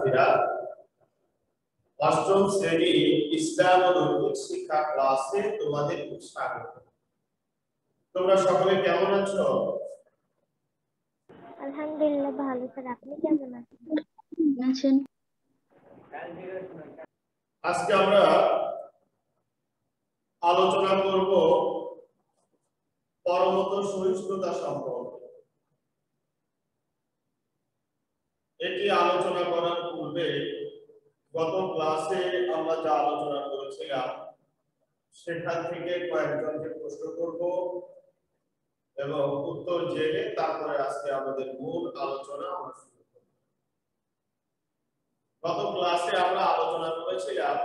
শিক্ষার্থীরা, অষ্টম শ্রেণী ইসলাম ও নৈতিক শিক্ষা ক্লাসে তোমাদের স্বাগত। তোমরা সকলে কেমন আছো? আলহামদুলিল্লাহ ভালো স্যার, আপনি কেমন আছেন? আজকে আমরা আলোচনা করব পরমত সহিষ্ণুতা সম্পর্কে। এটি আলোচনা করার পূর্বে গত ক্লাসে আমরা যা আলোচনা করেছিলাম সেখান থেকে কয়েকজনকে প্রশ্ন করব এবং উত্তর জেনে তারপরে আজকে আমাদের মূল আলোচনা আমরা শুরু করব। গত ক্লাসে আমরা আলোচনা করেছিলাম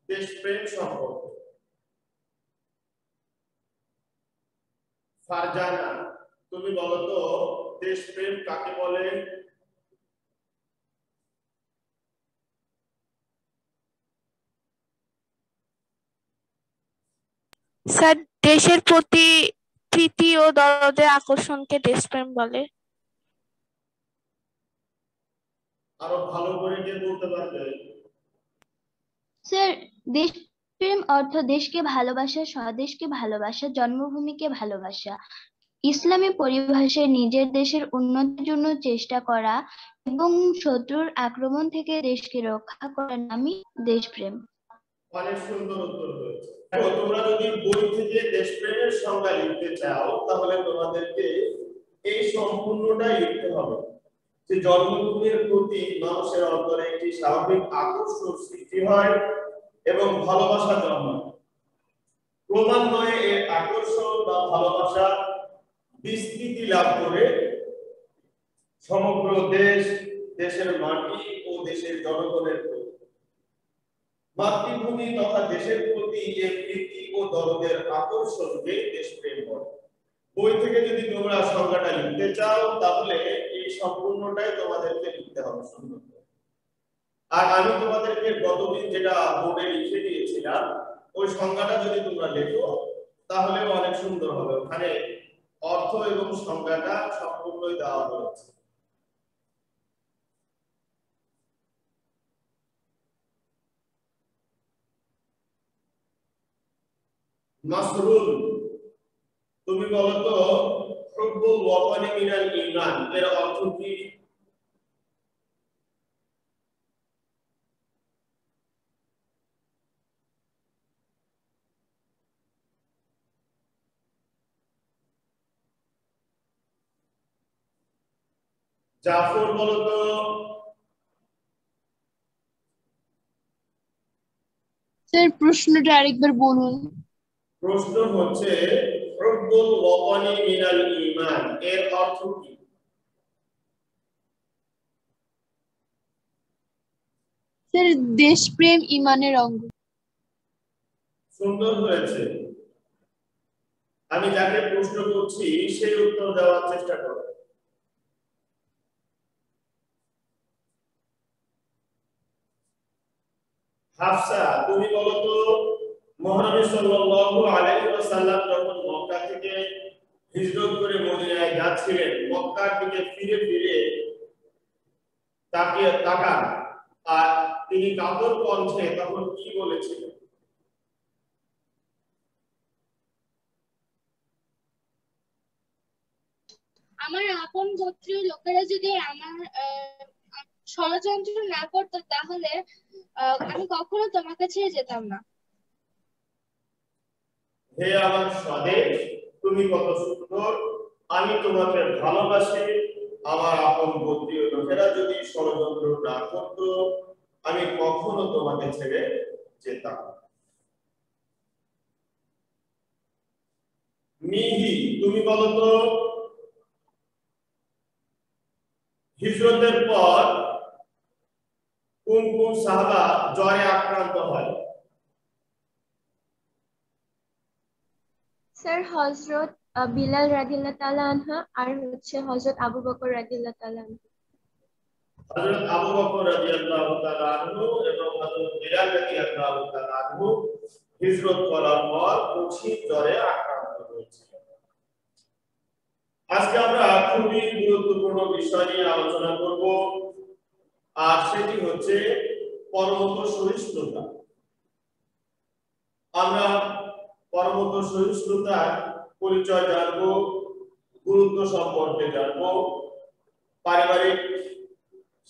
দেশপ্রেম সম্পর্কে। ফারজানা, তুমি বলো তো দেশপ্রেম কাকে বলে? স্যার, দেশের প্রতি প্রীতি ও দরদের আকর্ষণকে দেশপ্রেম বলে। আরো ভালো করে কে বলতে পারবে? স্যার, দেশপ্রেম অর্থ দেশকে ভালোবাসা, স্বদেশকে ভালোবাসা, জন্মভূমিকে ভালোবাসা। ইসলামী পরিভাষায় নিজের দেশের উন্নতির জন্য চেষ্টা করা এবং শত্রুর আক্রমণ থেকে দেশকে রক্ষা করার নামই দেশপ্রেম। অনেক সুন্দর উত্তর হয়েছে। তোমরা যদি বই থেকে দেশপ্রেমের সংজ্ঞা লিখতে চাও তাহলে তোমাদেরকে এই সম্পূর্ণটাই লিখতে হবে যে জন্মভূমির প্রতি মানুষের অন্তরে একটি স্বাভাবিক আকর্ষণ সৃষ্টি হয় এবং ভালোবাসা জন্মায়। ক্রমান্বয়ে এই আকর্ষণ বা ভালোবাসা বিস্তৃতি লাভ করে সমগ্র দেশ, দেশের মাটি ও দেশের জনগণের প্রতি, মাতৃভূমি তথা দেশের প্রতি এই প্রীতি ও দরদের আকর্ষণকে দেশপ্রেম বলে। বই থেকে যদি তোমরা সংজ্ঞাটা লিখতে চাও তাহলে এই সম্পূর্ণটাই তোমাদেরকে লিখতে হবে সুন্দর করে। আর আমি তোমাদেরকে গতদিন যেটা বোর্ডে লিখে দিয়েছিলাম ওই সংজ্ঞাটা যদি তোমরা লেখো তাহলে অনেক সুন্দর হবে। ওখানে অর্থ এবং সংজ্ঞাটা সম্পূর্ণই দেওয়া হয়েছে। মাসরুল, তুমি বলো তো হুব্বুল ওয়াতানি মিনাল ঈমান এর অর্থ কি? জাফর বলো তো। স্যার, প্রশ্নটা আরেকবার বলুন। প্রশ্ন হচ্ছে হুব্বুল ওয়াতানি মিনাল ঈমান এর অর্থ কি? স্যার, দেশপ্রেম ঈমানের অঙ্গ। সুন্দর হয়েছে। আমি যাকে প্রশ্ন করছি সেই উত্তর দেওয়ার চেষ্টা করো। হাফসা, তুমি বলো তো মহানবী সাল্লাল্লাহু আলাইহি ওয়াসাল্লাম যখন মক্কা থেকে হিজরত করে মদিনায় যাচ্ছিলেন মক্কার দিকে ফিরে ফিরে তাকান আর তিনি কাতর কণ্ঠে তখন কি বলেছিলেন? আমার আপন গোত্রীয় লোকেরা যদি আমার ষড়যন্ত্র না করতো তাহলে আমি কখনো তোমার কাছে যেতাম না। হে আমার স্বদেশ, তুমি কত সুন্দর, আমি তোমাকে ভালোবাসি। আমার আপন গোত্রীয় লোকেরা যদি ষড়যন্ত্র না করত আমি কখনো তোমাকে ছেড়ে যেতাম না। মিহি, তুমি বলো তো হিজরতের পর কোন কোন সাহাবা জ্বরে আক্রান্ত হয়? স্যার, হযরত বিলাল রাদিয়াল্লাহু তাআলা আনহু আর হযরত আবু বকর রাদিয়াল্লাহু তাআলা আনহু। হযরত আবু বকর রাদিয়াল্লাহু তাআলা আনহু এবং হযরত বিলাল রাদিয়াল্লাহু তাআলা আনহু হিজরত করার পর কঠিন জ্বরে আক্রান্ত হয়েছিলেন। আজকে আমরা খুবই গুরুত্বপূর্ণ বিষয় নিয়ে আলোচনা করব। আর সেটি হচ্ছে পরমত সহিষ্ণুতা। আমরা পরমত সহিষ্ণুতার পরিচয় জানবো, গুরুত্ব সম্পর্কে জানবো, পারিবারিক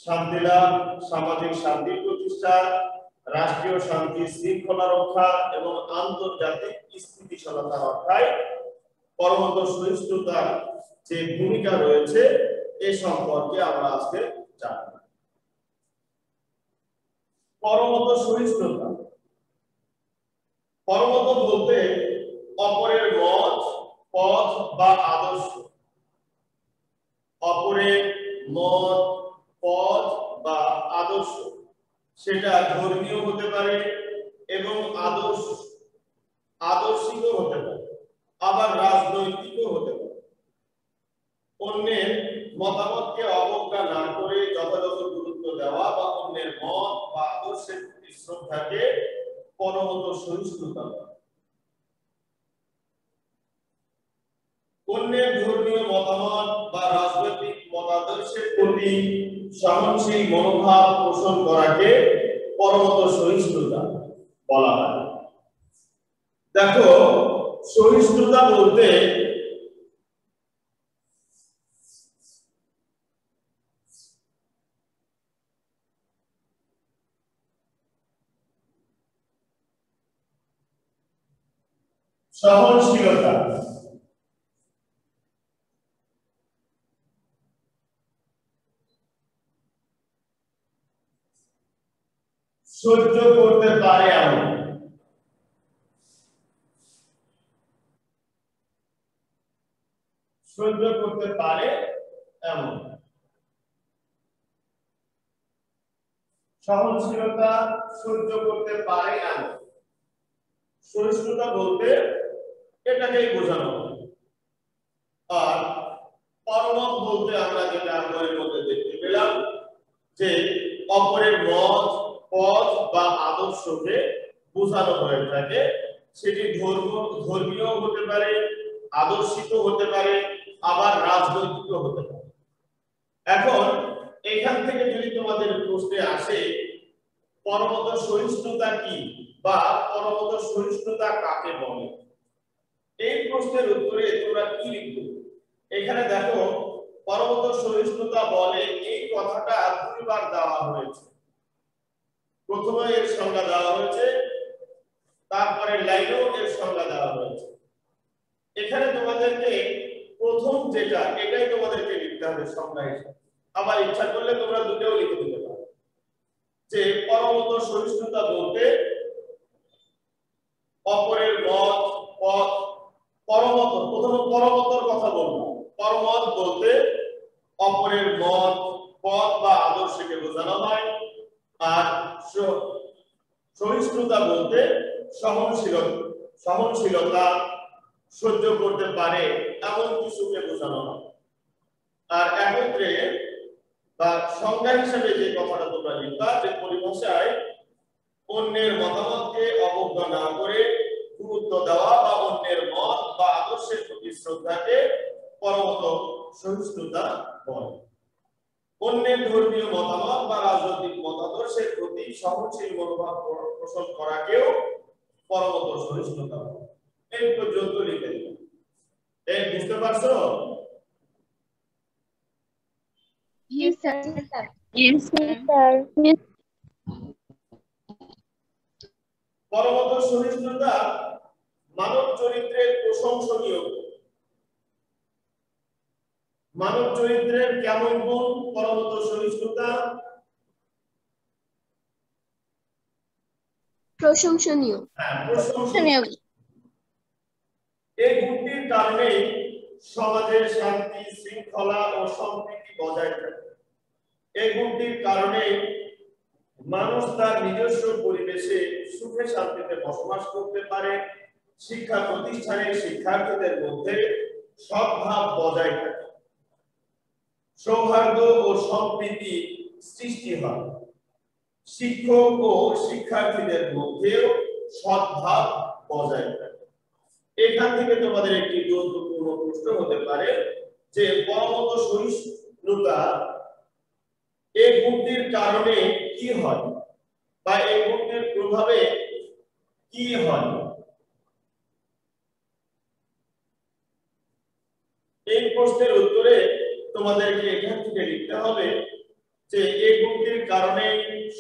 শান্তি লাভ, সামাজিক শান্তি প্রতিষ্ঠা, রাষ্ট্রীয় শান্তি শৃঙ্খলা রক্ষা এবং আন্তর্জাতিক স্থিতিশীলতা রক্ষায় পরমত সহিষ্ণুতার যে ভূমিকা রয়েছে এ সম্পর্কে আমরা আজকে জানব। পরমত সহিষ্ণুতা, পরমত বলতে অপরের মত, পথ বা আদর্শ, অপরের মত, পথ বা আদর্শ, সেটা ধর্মীয় হতে পারে এবং আদর্শিক হতে পারে, আবার রাজনৈতিকও হতে পারে। অন্যের মতামতকে অবজ্ঞা না করে যথাযথ গুরুত্ব দেওয়া বা অন্যের মত বা আদর্শের প্রতি শ্রদ্ধাকে পরমত সহিষ্ণুতা। অন্যের ধর্মীয় মতামত বা রাজনৈতিক মতাদর্শের প্রতি সহনশীল মনোভাব পোষণ করাকে পরমত সহিষ্ণুতা বলা হয়। দেখো, সহিষ্ণুতা বলতে সহনশীলতা, সহ্য করতে পারে এমন, সহ্য করতে পারে এমন। সহনশীলতা, সহ্য করতে পারে এমন। সহিষ্ণুতা বলতে এটাকেই বোঝানো হয়। আর পরমত বলতে আমরা যেটা বইয়ের মধ্যে দেখতে পেলাম যে অপরের মত, পথ বা আদর্শকে বোঝানো হয়ে থাকে। সেটি ধর্মীয় হতে পারে, আদর্শিক হতে পারে, আবার রাজনৈতিক হতে পারে। এখন এখান থেকে যদি তোমাদের প্রশ্নে আসে পরমত সহিষ্ণুতা কি বা পরমত সহিষ্ণুতা কাকে বলে, এই প্রশ্নের উত্তরে তোমরা কি লিখবে? এখানে দেখো, পরমত সহিষ্ণুতা বলে এই কথাটা দুইবার দেওয়া হয়েছে। প্রথমে এর সংজ্ঞা দেওয়া হয়েছে, তারপরে লাইনেও এর সংজ্ঞা দেওয়া হয়েছে। এখানে তোমাদেরকে প্রথম যেটা এটাই তোমাদেরকে লিখতে হবে সংজ্ঞা হিসেবে। আবার ইচ্ছা করলে তোমরা দুটোও লিখে দিতে পারো যে পরমত সহিষ্ণুতা বলতে অপরের মত, পথ, পরমত, প্রথমে পরমতর কথা বলবো। পরমত বলতে অপরের মত, পথ বা আদর্শকে বোঝানো হয়। আর সহিষ্ণুতা বলতে সহনশীলতা, সহ্য করতে পারে এমন কিছুকে বোঝানো হয়। আর একত্রে বা সংজ্ঞা হিসেবে যে কথাটা তোমরা লিখবা, যে পরিভাষায় অন্যের মতামতকে অবজ্ঞা না করে গুরুত্ব দেওয়া বা অন্যের মত বা আদর্শের প্রতি শ্রদ্ধাকে পরমত সহিষ্ণুতা বলে। অন্যের ধর্মীয় মতামত বা রাজনৈতিক মতাদর্শের প্রতি সহনশীল মনোভাব পোষণ করাকেও পরমত সহিষ্ণুতা বলে। এই পর্যন্ত লিখে দিন। এই বুঝতে পারছো? Yes, sir. Yes, sir. পরমত সহিষ্ণুতা মানব চরিত্রের প্রশংসনীয়। মানব চরিত্রের কেমন গুণ পরমত সহিষ্ণুতা? প্রশংসনীয়। হ্যাঁ, প্রশংসনীয়। এই গুণটির কারণে সমাজের শান্তি, শৃঙ্খলা ও সম্প্রীতি বজায় থাকে। এই গুণটির কারণে মানুষ তার নিজস্ব পরিবেশে সুখে শান্তিতে বসবাস করতে পারে। শিক্ষা প্রতিষ্ঠানের শিক্ষার্থীদের মধ্যে সদ্ভাব বজায় থাকে, সৌহার্দ্য ও সম্প্রীতি সৃষ্টি হয়। শিক্ষক ও শিক্ষার্থীদের মধ্যেও সদ্ভাব বজায় থাকে। এখান থেকে তোমাদের একটি গুরুত্বপূর্ণ প্রশ্ন হতে পারে যে পরমত সহিষ্ণুতা এই গুণটির কারণে কি হয় বা এই গুণটির প্রভাবে কি হয়, এই প্রশ্নের উত্তরে তোমাদেরকে এখান থেকে লিখতে হবে যে এই গুণটির কারণে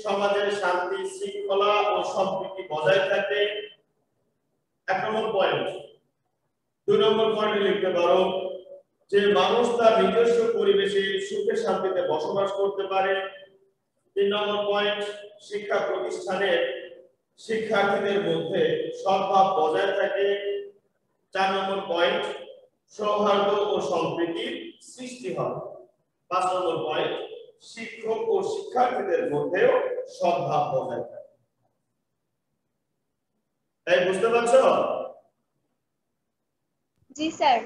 সমাজের শান্তি শৃঙ্খলা ও সম্প্রীতি বজায় থাকে। 1 নম্বর পয়েন্ট। 2 নম্বর পয়েন্টে লিখতে পারো যে মানুষ তার নিজস্ব পরিবেশে সুখে শান্তিতে বসবাস করতে পারে। 3 নম্বর পয়েন্ট, শিক্ষা প্রতিষ্ঠানের শিক্ষার্থীদের মধ্যে সদ্ভাব বজায় থাকে। 4 নম্বর পয়েন্ট, সৌহার্দ্য ও সম্প্রীতির সৃষ্টি হয়। 5 নম্বর পয়েন্ট, শিক্ষক ও শিক্ষার্থীদের মধ্যেও সদ্ভাব বজায় থাকে। তাই বুঝতে পারছো? জি স্যার।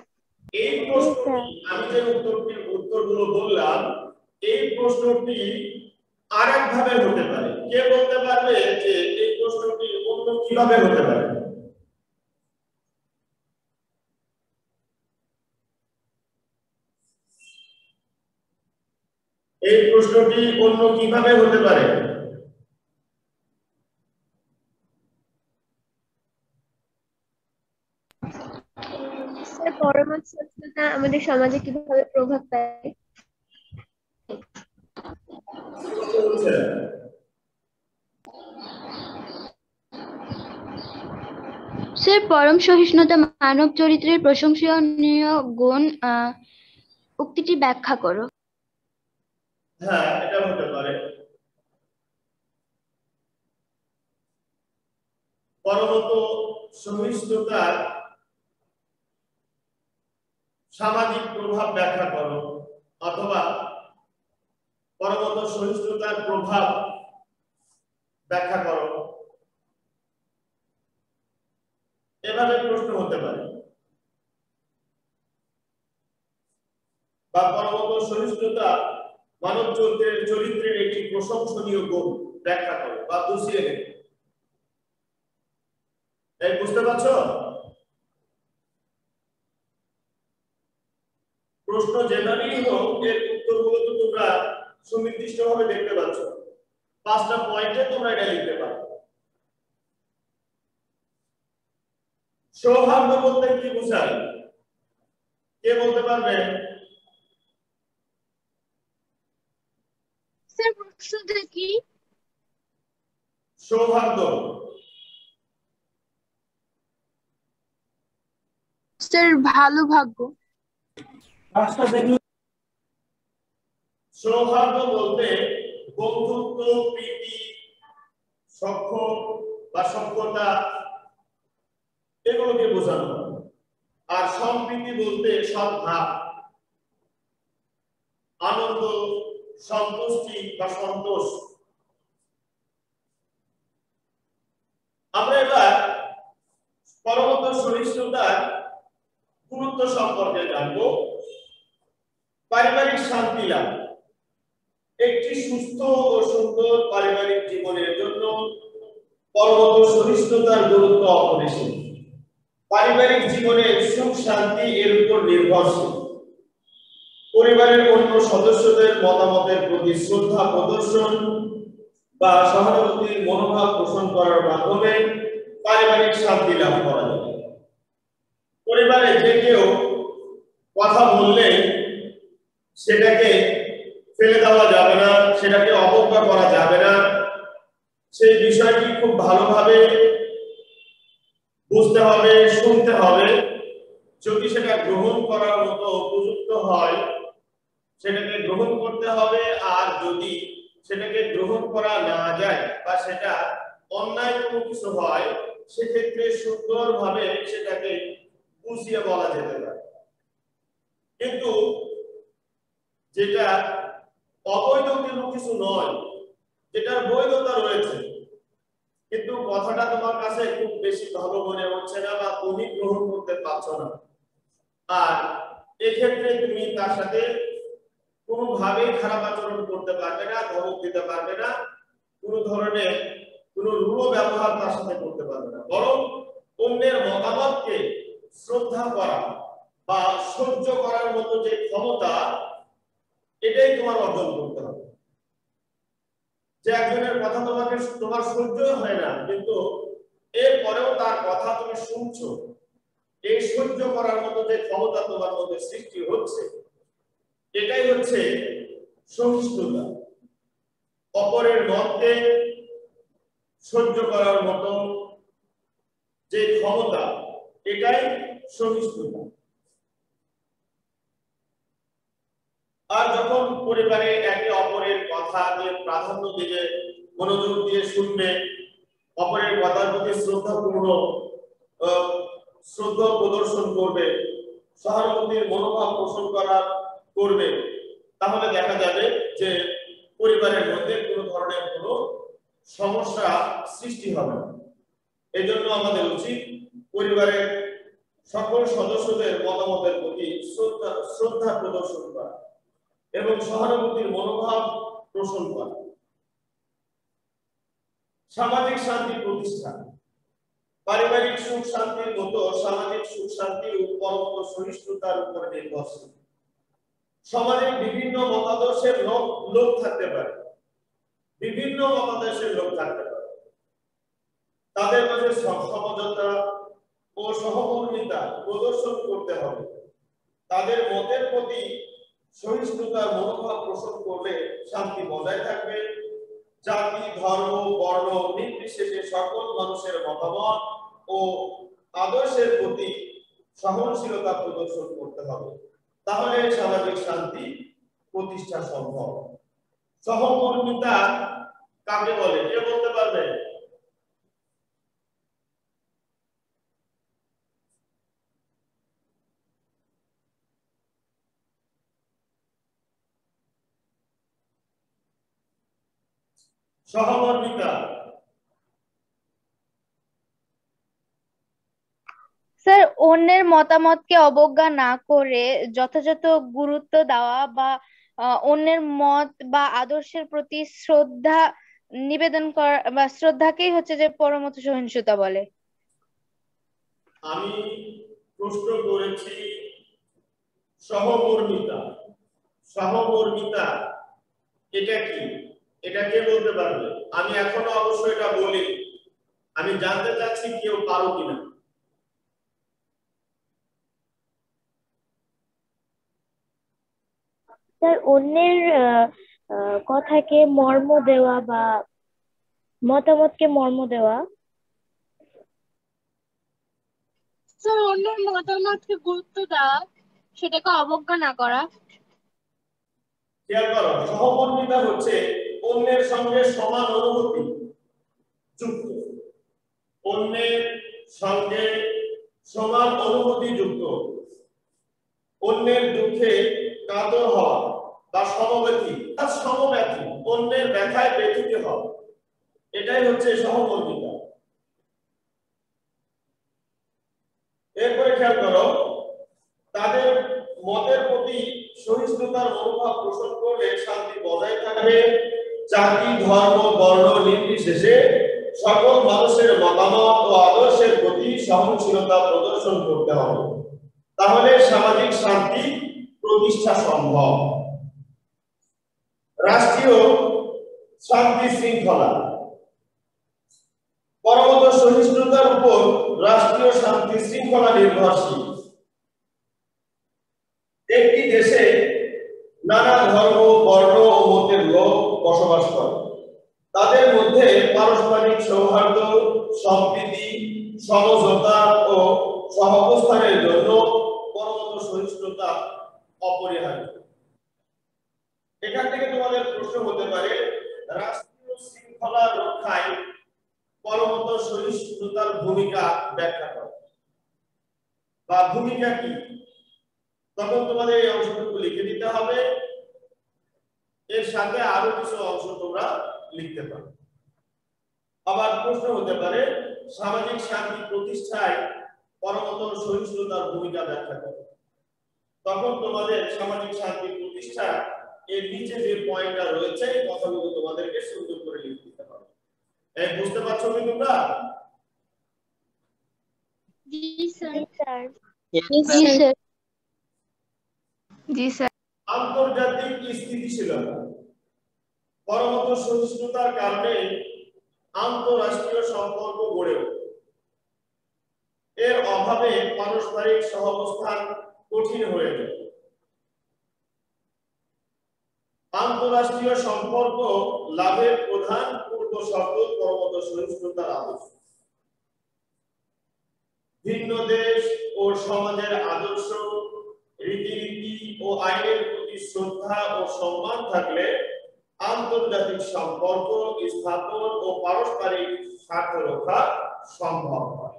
এই প্রশ্নটি আমি যে উত্তরগুলো বললাম, এই প্রশ্নটি আরেকভাবে হতে পারে। কে বলতে পারবে যে এই প্রশ্নটি অন্য কিভাবে হতে পারে? এই প্রশ্নটি অন্য কিভাবে হতে পারে? স্যার পরমাণু সচেতনতা আমাদের সমাজে কিভাবে প্রভাব ফেলে? স্যার পরম সহিষ্ণুতা মানব চরিত্রের প্রশংসনীয় গুণ, উক্তিটি ব্যাখ্যা করো। হ্যাঁ, এটা হতে পারে। পরমত সহিষ্ণুতার সামাজিক প্রভাব ব্যাখ্যা করো, অথবা পরমত সহিষ্ণুতার প্রভাব ব্যাখ্যা করো, এভাবে প্রশ্ন হতে পারে। বা পরমত সহিষ্ণুতা মানব চরিত্রের একটি প্রশংসনীয় গুণ ব্যাখ্যা করো বা বুঝিয়ে দেবে। এই বুঝতে পারছো? প্রশ্ন যেভাবেই হোক এর উত্তরগুলো তো তোমরা সুনির্দিষ্টভাবে দেখতে পাচ্ছ। 5টা পয়েন্টে তোমরা এটা লিখতে পারো। সৌহার্দ্য বলতে কি বোঝায়? কে বলতে পারবে? স্যার প্রশ্নটা কি? সৌহার্দ্য স্যার ভালো ভাগ্য। সৌহার্দ্য বলতে বন্ধুত্ব, প্রীতি, সখ্য বা সখ্যতা এগুলোকে বোঝানো হয়। আর সম্প্রীতি বলতে সদ্ভাব, আনন্দ, সন্তুষ্টি বা সন্তোষ। আমরা এবার পরমত সহিষ্ণুতার গুরুত্ব সম্পর্কে জানবো। পারিবারিক শান্তি লাভ। একটি সুস্থ ও সুন্দর পারিবারিক জীবনের জন্য পরমত সহিষ্ণুতার গুরুত্ব অপরিসীম। পারিবারিক জীবনের সুখ শান্তি এর উপর নির্ভরশীল। পরিবারের অন্য সদস্যদের মতামতের প্রতি শ্রদ্ধা প্রদর্শন বা সহানুভূতির মনোভাব পোষণ করার মাধ্যমে পারিবারিক শান্তি লাভ করা যায়। পরিবারে যে কেউ কথা বললে সেটাকে ফেলে দেওয়া যাবে না, সেটাকে অবজ্ঞা করা যাবে না। সেই বিষয়টি খুব ভালোভাবে বুঝতে হবে, শুনতে হবে। যদি সেটা গ্রহণ করার মতো উপযুক্ত হয় সেটাকে গ্রহণ করতে হবে। আর যদি সেটাকে গ্রহণ করা না যায় বা সেটা অন্যায় কোনো কিছু হয় সেক্ষেত্রে সুন্দরভাবে সেটাকে বুঝিয়ে বলা যেতে পারে। কিন্তু যেটা অবৈধ কোনো কিছু নয়, যেটার বৈধতা রয়েছে কিন্তু কথাটা তোমার কাছে খুব বেশি ভালো মনে হচ্ছে না বা তুমি গ্রহণ করতে পারছো না, আর এক্ষেত্রে তুমি তার সাথে কোনোভাবেই খারাপ আচরণ করতে পারবে না, ধমক দিতে পারবে না, কোনো ধরনের কোনো রূঢ় ব্যবহার তার সাথে করতে পারবে না, বরং অন্যের মতামতকে শ্রদ্ধা করা বা সহ্য করার মতো যে ক্ষমতা এটাই তোমার অর্জন করতে হবে। যে একজনের কথা তোমার সহ্য হয় না, কিন্তু এরপরেও তার কথা তুমি শুনছো, এই সহ্য করার মতো যে ক্ষমতা তোমার মধ্যে সৃষ্টি হচ্ছে, এটাই হচ্ছে সহিষ্ণুতা। অপরের মতকে সহ্য করার মতো যে ক্ষমতা, এটাই সহিষ্ণুতা। আর যখন পরিবারে একে অপরের কথাকে প্রাধান্য দিবে, মনোযোগ দিয়ে শুনবে, অপরের কথার প্রতি শ্রদ্ধা প্রদর্শন করবে, সহানুভূতির মনোভাব পোষণ করবে, তাহলে দেখা যাবে যে পরিবারের মধ্যে কোনো ধরনের কোনো সমস্যা সৃষ্টি হবে না। এই জন্য আমাদের উচিত পরিবারের সকল সদস্যদের মতামতের প্রতি শ্রদ্ধা প্রদর্শন করা এবং সহানুভূতির মনোভাব পোষণ করা। সামাজিক শান্তি প্রতিষ্ঠা। পারিবারিক সুখ শান্তির মতো সামাজিক সুখ শান্তি ও পরমত সহিষ্ণুতার উপর নির্ভরশীল। সমাজে বিভিন্ন মতাদর্শের লোক থাকতে পারে, বিভিন্ন মতাদর্শের লোক থাকতে পারে, তাদের মাঝে সমঝোতা ও সহমর্মিতা প্রদর্শন করতে হবে। তাদের মতের প্রতি সহিষ্ণুতার মনোভাব পোষণ করলে শান্তি বজায় থাকবে। জাতি, ধর্ম, বর্ণ নির্বিশেষে সকল মানুষের মতামত ও আদর্শের প্রতি সহনশীলতা প্রদর্শন করতে হবে, তাহলে সামাজিক শান্তি প্রতিষ্ঠা সম্ভব। সহমর্মিতা কাকে বলে, কে বলতে পারবে? সহমর্মিতা স্যার, অন্যের মতামতকে অবজ্ঞা না করে যথাযথ গুরুত্ব দেওয়া বা অন্যের মত বা আদর্শের প্রতি শ্রদ্ধা নিবেদন করা বা শ্রদ্ধাকেই হচ্ছে যে পরমত সহিষ্ণুতা বলে। আমি প্রশ্ন করেছি সহমর্মিতা। সহমর্মিতা এটা কি, এটা কে বলতে পারবে? আমি এখনো অবশ্যই এটা বলি, আমি জানতে চাচ্ছি কেউ পারো কিনা। স্যার, অন্যের কথাকে মর্ম দেওয়া বা মতামতকে মর্ম দেওয়া। স্যার, অন্যের মতামতকে গুরুত্ব দেওয়া, সেটাকে অবজ্ঞা না করা। খেয়াল করো, সহমর্মিতা হচ্ছে অন্যের সঙ্গে সমান অনুভূতি যুক্ত, অন্যের সঙ্গে সমান অনুভূতি যুক্ত, অন্যের দুঃখে কাতর হওয়া বা সমব্যথী, অন্যের ব্যথায় ব্যথিত হওয়া, এটাই হচ্ছে সহমর্মিতা। এরপরে খেয়াল করো, তাদের মতের প্রতি সহিষ্ণুতার মনোভাব পোষণ করলে শান্তি বজায় থাকবে। জাতি, ধর্ম, বর্ণ নির্বিশেষে সকল মানুষের মতামত ও আদর্শের প্রতি সহনশীলতা প্রদর্শন করতে হবে, তাহলে সামাজিক শান্তি প্রতিষ্ঠা সম্ভব। রাষ্ট্রীয় শান্তি শৃঙ্খলা। পরমত সহিষ্ণুতার উপর রাষ্ট্রীয় শান্তি শৃঙ্খলা নির্ভরশীল। একটি দেশে নানা ধর্ম, বর্ণ ও মতের লোক বসবাস করে। তাদের মধ্যে পারস্পরিক সৌহার্দ্য, সম্প্রীতি, সমঝোতা ও সহাবস্থানের জন্য পরমত সহিষ্ণুতা অপরিহার্য। এখান থেকে তোমাদের প্রশ্ন হতে পারে, রাষ্ট্রীয় শৃঙ্খলা রক্ষায় পরমত সহিষ্ণুতার ভূমিকা ব্যাখ্যা করো বা ভূমিকা কি। তখন তোমাদের এই অংশটুকু লিখে দিতে হবে, এর সাথে আরো কিছু অংশ তোমরা লিখতে পারো। আবার প্রশ্ন হতে পারে, সামাজিক শান্তি প্রতিষ্ঠায় পরমত সহিষ্ণুতার ভূমিকা ব্যাখ্যা করো। তখন তোমাদের সামাজিক শান্তি প্রতিষ্ঠা এর নিচে যে পয়েন্টটা রয়েছে, এই কথাগুলো তোমাদেরকে সুন্দর করে লিখে দিতে হবে। এই বুঝতে পারছো কি তোমরা? জি স্যার। জি স্যার। জি স্যার। আন্তর্জাতিক স্থিতিশীলতা। পরমত সহিষ্ণুতার কারণে আন্তঃরাষ্ট্রীয় সম্পর্ক গড়ে ওঠে। এর অভাবে পারস্পরিক সহাবস্থান কঠিন হয়ে যায়। আন্তঃরাষ্ট্রীয় সম্পর্ক লাভের প্রধান পূর্ব শর্ত পরমত সহিষ্ণুতার আদর্শ। ভিন্ন দেশ ও সমাজের আদর্শ, রীতিনীতি ও আইনের প্রতি শ্রদ্ধা ও সম্মান থাকলে আন্তর্জাতিক সম্পর্ক স্থাপন ও পারস্পরিক স্বার্থ রক্ষা সম্ভব হয়।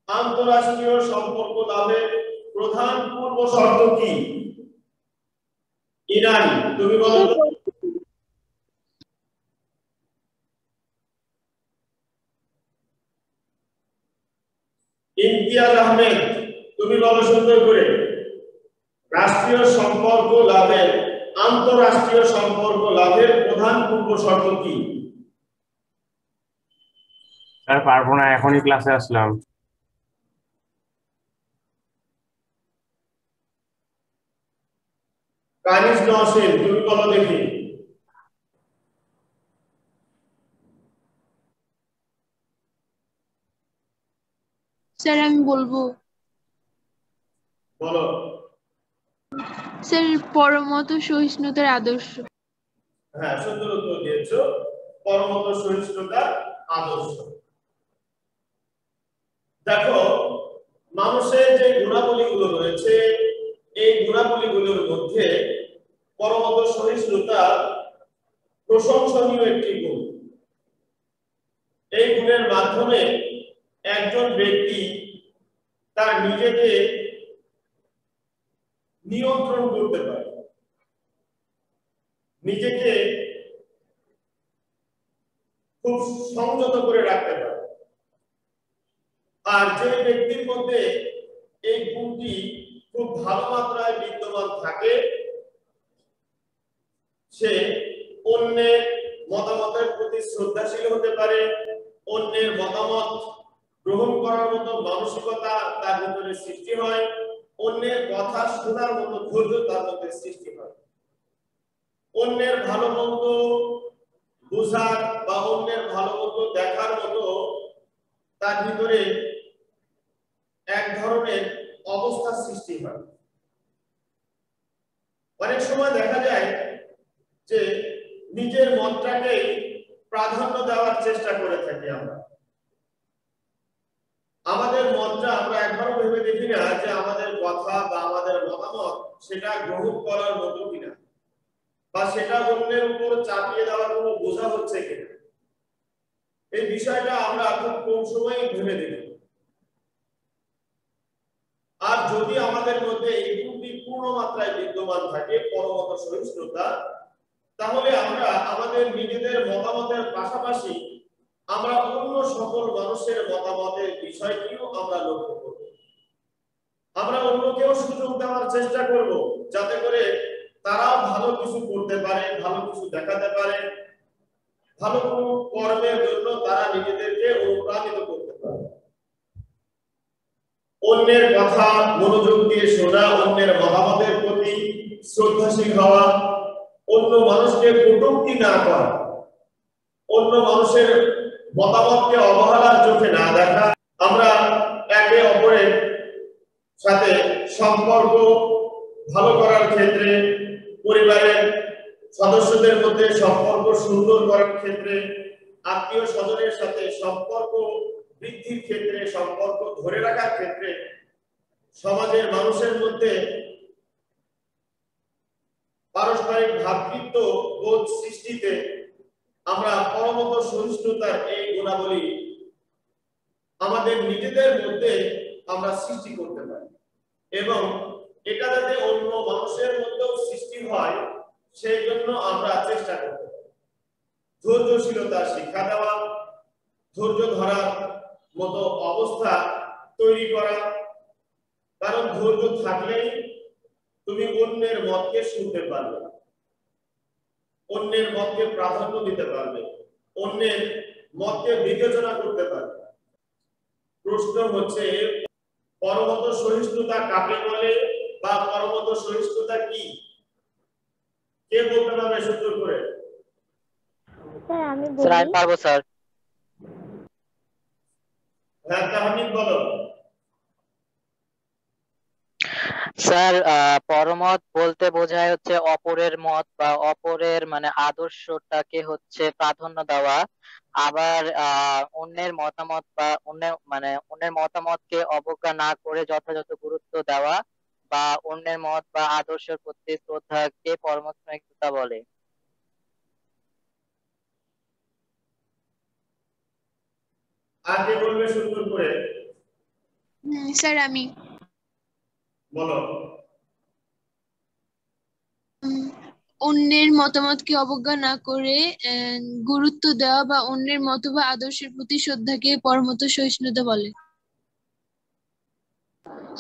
আন্তঃরাষ্ট্রীয় সম্পর্ক লাভের প্রধান পূর্ব শর্ত কি? ইরানি, তুমি বলো তো। ইমতিয়াজ আহমেদ, তুমি বলো সুন্দর করে। রাষ্ট্রীয় সম্পর্ক লাভের আন্তঃরাষ্ট্রীয় সম্পর্ক লাভের প্রধান পূর্ব শর্ত কি? স্যার পারবো না, এখনই ক্লাসে আসলাম। কানিজ নওশীন, তুমি বলো দেখি। স্যার আমি বলবো। বলো। স্যার পরমত সহিষ্ণুতার আদর্শ। হ্যাঁ, সুন্দর উত্তর দিয়েছো, পরমত সহিষ্ণুতার আদর্শ। দেখো, মানুষের যে গুণাবলীগুলো রয়েছে এই গুণাবলীগুলোর মধ্যে পরমত সহিষ্ণুতা প্রশংসনীয় একটি গুণ। এই গুণের মাধ্যমে একজন ব্যক্তি তার নিজেকে নিয়ন্ত্রণ করতে পারে, নিজেকে খুব সংযত করে রাখতে পারে। আর যে ব্যক্তির মধ্যে এই গুণটি খুব ভালো মাত্রায় বিদ্যমান থাকে সে অন্যের মতামতের প্রতি শ্রদ্ধাশীল হতে পারে, অন্যের মতামত গ্রহণ করার মতো মানসিকতা তার ভিতরে সৃষ্টি হয়, অন্যের কথা শোনার মতো ধৈর্য তার মধ্যে সৃষ্টি হয়, অন্যের ভালো মন্দ বোঝার বা অন্যের ভালো মন্দ দেখার মতো তার ভিতরে এক ধরনের অবস্থা সৃষ্টি হয়। অনেক সময় দেখা যায় যে নিজের মতটাকে প্রাধান্য দেওয়ার চেষ্টা করে থাকি আমরা। আমাদের মতটা আমরা একবারও ভেবে দেখি না যে আমাদের কথা বা আমাদের মতামত সেটা গ্রহণ করার মতো কিনা, বা সেটা অন্যের উপর চাপিয়ে দেওয়ার কোনো বোঝা হচ্ছে কিনা। এই বিষয়টা আমরা খুব কম সময়ে ভেবে দেখি। আর যদি আমাদের মধ্যে এই গুণটি পূর্ণ মাত্রায় বিদ্যমান থাকে, পরমত সহিষ্ণুতা, তাহলে আমরা আমাদের নিজেদের মতামতের পাশাপাশি আমরা অন্য সকল মানুষের মতামতের বিষয়টিও আমরা লক্ষ্য করব। আমরা অন্যকেও সুযোগ দেওয়ার চেষ্টা করব যাতে করে তারাও ভালো কিছু করতে পারে, ভালো কিছু দেখাতে পারে, ভালো কোনো কর্মের জন্য তারা নিজেদেরকে অনুপ্রাণিত করতে পারে। অন্যের কথা মনোযোগ দিয়ে শোনা, অন্যের মতামতের প্রতি শ্রদ্ধাশীল হওয়া, অন্য মানুষকে কটূক্তি না করা, অন্য মানুষের মতামতকে অবহেলার চোখে না দেখা, আমরা একে অপরের সাথে সম্পর্ক ভালো করার ক্ষেত্রে, পরিবারের সদস্যদের মধ্যে সম্পর্ক সুন্দর করার ক্ষেত্রে, আত্মীয় স্বজনের সাথে সম্পর্ক বৃদ্ধির ক্ষেত্রে, সম্পর্ক ধরে রাখার ক্ষেত্রে, সমাজের মানুষের মধ্যে পারস্পরিক ভ্রাতৃত্ব বোধ সৃষ্টিতে আমরা পরমত সহিষ্ণুতার এই গুণাবলী আমাদের নিজেদের মধ্যে আমরা সৃষ্টি করতে পারি, এবং এটা যাতে অন্য মানুষের মধ্যেও সৃষ্টি হয় সেই জন্য আমরা চেষ্টা করতে পারি। ধৈর্যশীলতা শিক্ষা দেওয়া, ধৈর্য ধরার মতো অবস্থা তৈরি করা, কারণ ধৈর্য থাকলেই তুমি অন্যের মতকে শুনতে পারবে, অন্যের মতকে প্রাধান্য দিতে পারবে, অন্যের মতকে বিবেচনা করতে পারবে। প্রশ্ন হচ্ছে পরমত সহিষ্ণুতা কাকে বলে বা পরমত সহিষ্ণুতা কি? কে বলতে পারবে সুন্দর করে? স্যার আমি স্যার বলি। আমি পারবো স্যার। হ্যাঁ তাহমিদ বলো। স্যার পরমত বলতে বোঝায় হচ্ছে অপরের মত বা অপরের মানে আদর্শটাকে হচ্ছে প্রাধান্য দেওয়া। আবার অন্যের মতামত বা অন্যের মতামতকে অবজ্ঞা না করে যথাযথ গুরুত্ব দেওয়া বা অন্যের মত বা আদর্শের প্রতি শ্রদ্ধাকে পরমত সহিষ্ণুতা বলে। আর কে বলবে সুন্দর করে? স্যার আমি বলো। অন্যের মতামতকে অবজ্ঞা না করে গুরুত্ব দেওয়া বা অন্যের মত বা আদর্শের প্রতি শ্রদ্ধাকে পরমত সহিষ্ণুতা বলে।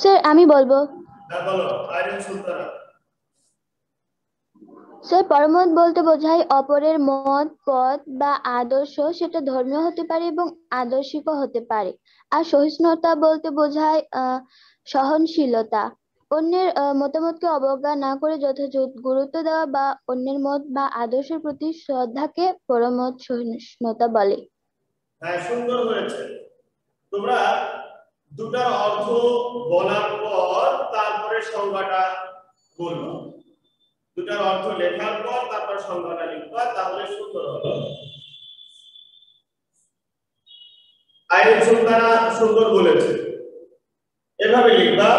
স্যার আমি বলবো। হ্যাঁ বলো আইরিন সুলতানা। স্যার পরমত বলতে বোঝায় অপরের মত, পথ বা আদর্শ, সেটা ধর্মীয় হতে পারে এবং আদর্শিকও হতে পারে। আর সহিষ্ণুতা বলতে বোঝায় সহনশীলতা, অন্যের মতামতকে অবজ্ঞা না করে যথাযথ গুরুত্ব দেওয়া বা অন্যের মত বা আদর্শের প্রতি শ্রদ্ধাকে পরমত সহিষ্ণুতা বলে। হ্যাঁ সুন্দর হয়েছে। তোমরা দুটার অর্থ বলার পর তারপরে সংজ্ঞাটা বলবা, দুটার অর্থ লেখার পর তারপর সংজ্ঞাটা লিখবা, তাহলে সুন্দর হবে। আইরিন সুলতানা সুন্দর বলেছে। এভাবে লিখবা,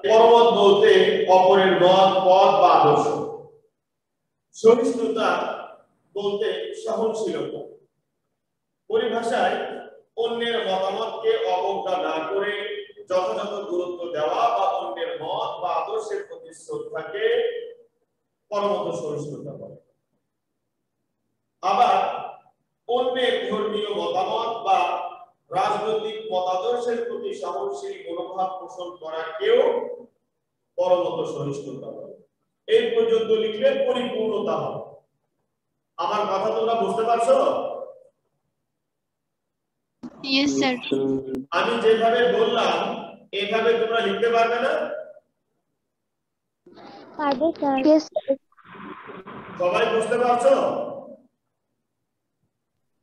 পরমত বলতে অপরের মত, পথ বা আদর্শ। সহিষ্ণুতা বলতে সহনশীলতা। পরিভাষায় অন্যের মতামতকে অবজ্ঞা না করে যথাযথ গুরুত্ব দেওয়া বা অন্যের মত বা আদর্শের প্রতি শ্রদ্ধাকে পরমত সহিষ্ণুতা বলে। আবার অন্যের ধর্মীয় মতামত বা রাজনৈতিক মতাদর্শের প্রতি সহনশীল মনোভাব পোষণ করাকেও পরমত সহিষ্ণুতা বলে। এই পর্যন্ত লিখলে পরিপূর্ণতা হবে। আমার কথা তোমরা বুঝতে পারছো? Yes sir. আমি যেভাবে বললাম এইভাবে তোমরা লিখতে পারবে না? পারবো স্যার। Yes, sir. সবাই বুঝতে পারছো?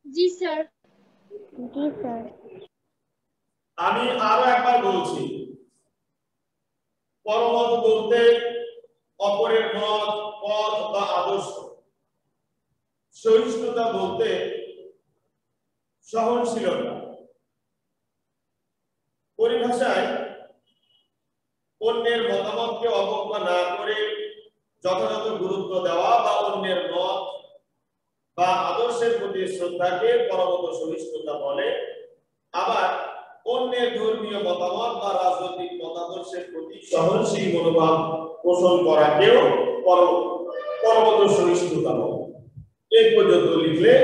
জি স্যার। জি স্যার। আমি আরো একবার বলছি, পরমত বলতে অপরের মত, পথ বা আদর্শ। সহিষ্ণুতা বলতে সহনশীলতা। পরিভাষায় অন্যের মতামতকে অবজ্ঞা না করে যথাযথ গুরুত্ব দেওয়া বা অন্যের মত বা আদর্শের প্রতি শ্রদ্ধাকে পরমত সহিষ্ণুতা বলে। আবার অন্যের ধর্মীয় মতামত বা রাজনৈতিক মতাদর্শের প্রতি সহনশীল মনোভাব পোষণ করাকেও পরমত সহিষ্ণুতা বলে। এই পর্যন্ত লিখলে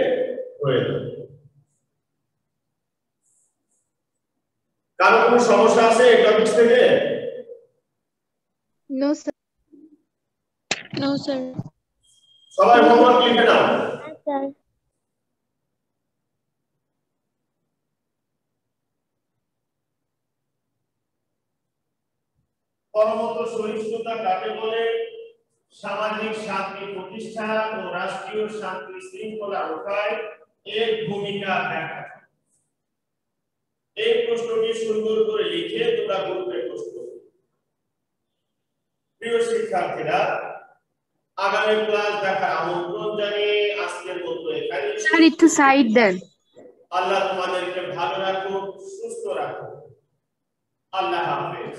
হয়ে যাবে। কারো কোনো সমস্যা আছে এই টপিক থেকে? No sir. No sir. সবাই হোমওয়ার্ক লিখে নাও। হ্যাঁ স্যার। পরমত সহিষ্ণুতা কাকে বলে? সামাজিক শান্তি প্রতিষ্ঠা ও রাষ্ট্রীয় শান্তি শৃঙ্খলা রক্ষায় এর ভূমিকা ব্যাখ্যা। এই প্রশ্নটি সুন্দর করে লিখে তোমরা গ্রুপে পোস্ট করো। প্রিয় শিক্ষার্থীরা, আগামী ক্লাস দেখার আমন্ত্রণ জানিয়ে আজকের মতো এখানে স্যার একটু সাইড দেন। আল্লাহ তোমাদেরকে ভালো রাখুন, সুস্থ রাখুন। আল্লাহ হাফেজ।